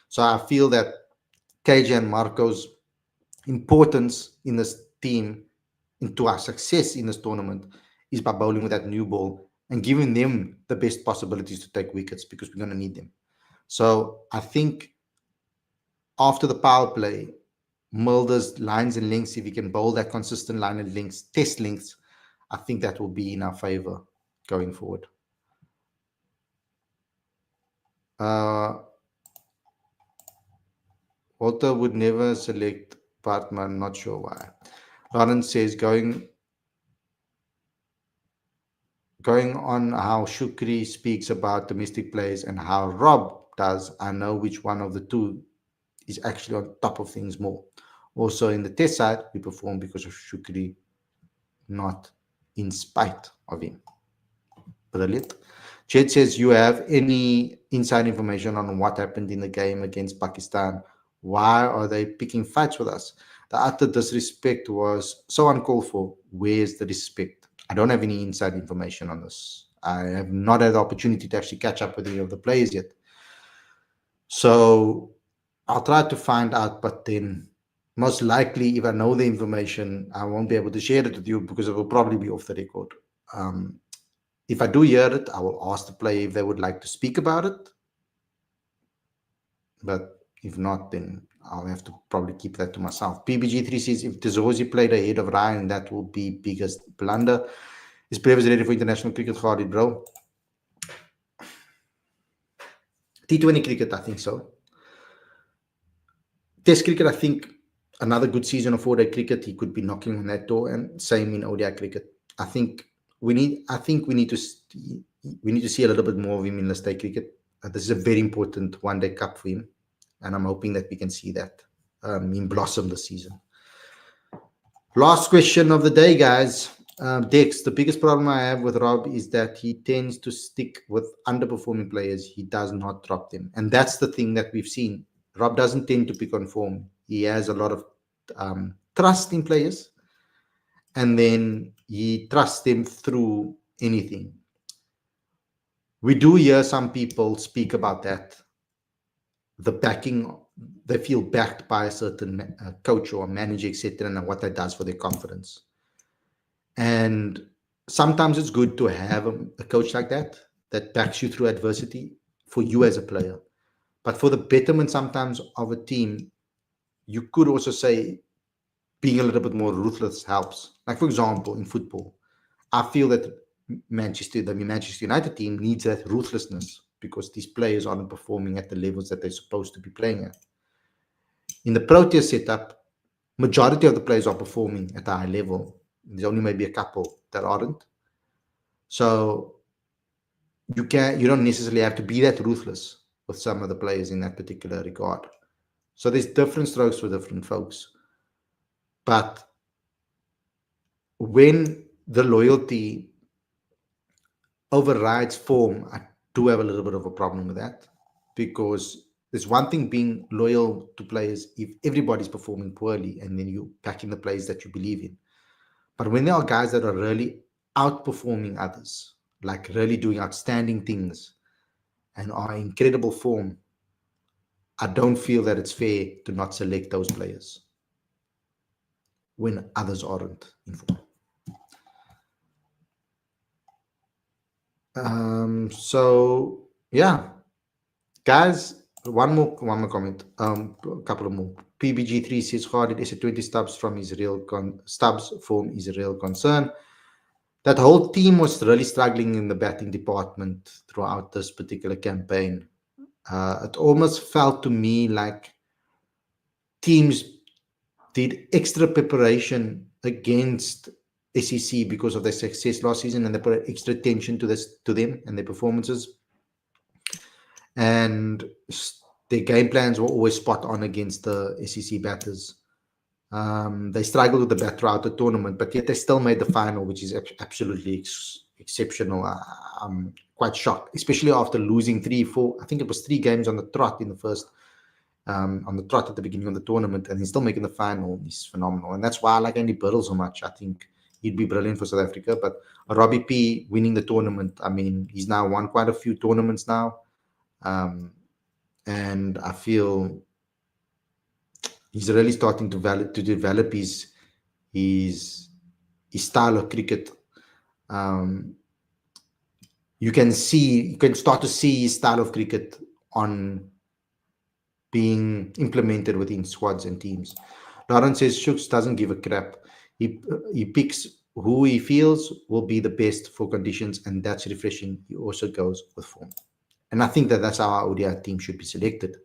So I feel that KJ and Marco's importance in this team, into our success in this tournament, is by bowling with that new ball and giving them the best possibilities to take wickets, because we're going to need them. So I think after the power play, Mulder's lines and lengths, if he can bowl that consistent line and lengths, test lengths, I think that will be in our favor going forward. Walter would never select Bartman, not sure why. Lawrence says, going on how Shukri speaks about domestic players and how Rob does, I know which one of the two is actually on top of things more. Also, in the test side, we perform because of Shukri, not in spite of him. Brilliant. Jed says, you have any inside information on what happened in the game against Pakistan? Why are they picking fights with us? The utter disrespect was so uncalled for. Where's the respect? I don't have any inside information on this. I have not had the opportunity to actually catch up with any of the players yet. So I'll try to find out, but then most likely, if I know the information, I won't be able to share it with you because it will probably be off the record. If I do hear it, I will ask the player if they would like to speak about it. But if not, then I'll have to probably keep that to myself. PBG3 says, if Tezosi played ahead of Ryan, that will be biggest blunder. Is Previs ready for international cricket, Khalid, bro? T20 cricket, I think so. Test cricket, I think another good season of 4-day cricket, he could be knocking on that door, and same in ODI cricket. I think we need to see a little bit more of him in the state cricket. This is a very important one-day cup for him, and I'm hoping that we can see that in blossom this season. Last question of the day, guys. Dex, the biggest problem I have with Rob is that he tends to stick with underperforming players. He does not drop them. And that's the thing that we've seen. Rob doesn't tend to pick on form. He has a lot of trust in players, and then he trusts them through anything. We do hear some people speak about that. The backing, they feel backed by a certain coach or manager, etc., and what that does for their confidence. And sometimes it's good to have a coach like that backs you through adversity for you as a player. But for the betterment sometimes of a team, you could also say being a little bit more ruthless helps. Like, for example, in football, I feel that the Manchester United team needs that ruthlessness because these players aren't performing at the levels that they're supposed to be playing at. In the Proteas setup, majority of the players are performing at a high level. There's only maybe a couple that aren't. So you don't necessarily have to be that ruthless with some of the players in that particular regard. So there's different strokes for different folks. But when the loyalty overrides form, I do have a little bit of a problem with that, because there's one thing being loyal to players if everybody's performing poorly and then you back in the players that you believe in. But when there are guys that are really outperforming others, like really doing outstanding things and are in incredible form, I don't feel that it's fair to not select those players when others aren't in form. So yeah, guys, one more comment. A couple of more. PBG3 says Khalid is 20 stubs from his real stubs form is a real concern. That whole team was really struggling in the batting department throughout this particular campaign. It almost felt to me like teams did extra preparation against SEC because of their success last season, and they put extra attention to them and their performances. and their game plans were always spot on against the SEC batters. They struggled with the bat throughout the tournament, but yet they still made the final, which is absolutely exceptional. I'm quite shocked, especially after losing 3, 4. I think it was 3 games on the trot in the first, on the trot at the beginning of the tournament, and he's still making the final. He's phenomenal, and that's why I like Andy Biddle so much. I think he'd be brilliant for South Africa. But Robbie P winning the tournament, I mean, he's now won quite a few tournaments now, and I feel he's really starting to develop his style of cricket. You can start to see his style of cricket on being implemented within squads and teams. Lawrence says Shooks doesn't give a crap. He picks who he feels will be the best for conditions, and that's refreshing. He also goes with form. And I think that's how our ODI team should be selected.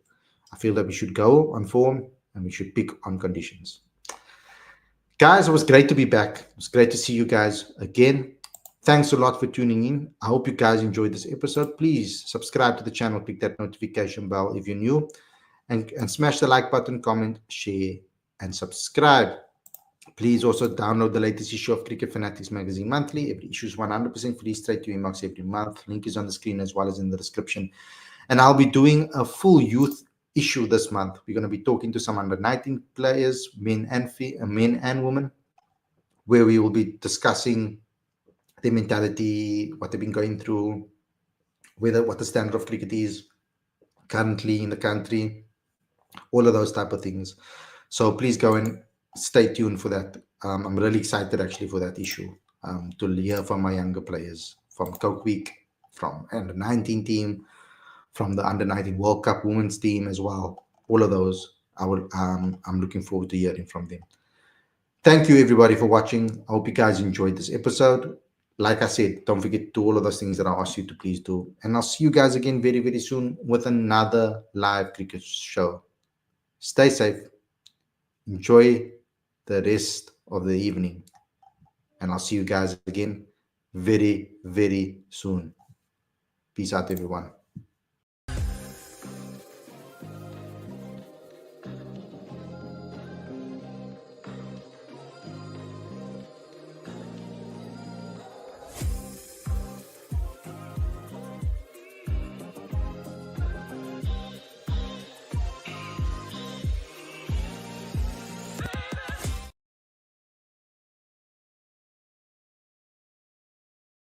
I feel that we should go on form and we should pick on conditions. Guys, it was great to be back. It was great to see you guys again. Thanks a lot for tuning in. I hope you guys enjoyed this episode. Please subscribe to the channel, click that notification bell if you're new, and smash the like button, comment, share, and subscribe. Please also download the latest issue of Cricket Fanatics magazine monthly. Every issue is 100% free, straight to your inbox every month. Link is on the screen as well as in the description. And I'll be doing a full youth issue this month. We're going to be talking to some under-19 players, men and women, where we will be discussing their mentality, what they've been going through, what the standard of cricket is currently in the country, all of those type of things. So please go and stay tuned for that. I'm really excited actually for that issue, to hear from my younger players, from Coke Week, from under-19 team, from the under-19 World Cup women's team as well. All of those, I'm looking forward to hearing from them. Thank you everybody for watching. I hope you guys enjoyed this episode. Like I said, don't forget to do all of those things that I asked you to please do. And I'll see you guys again very, very soon with another live cricket show. Stay safe. Enjoy the rest of the evening. And I'll see you guys again very, very soon. Peace out, everyone.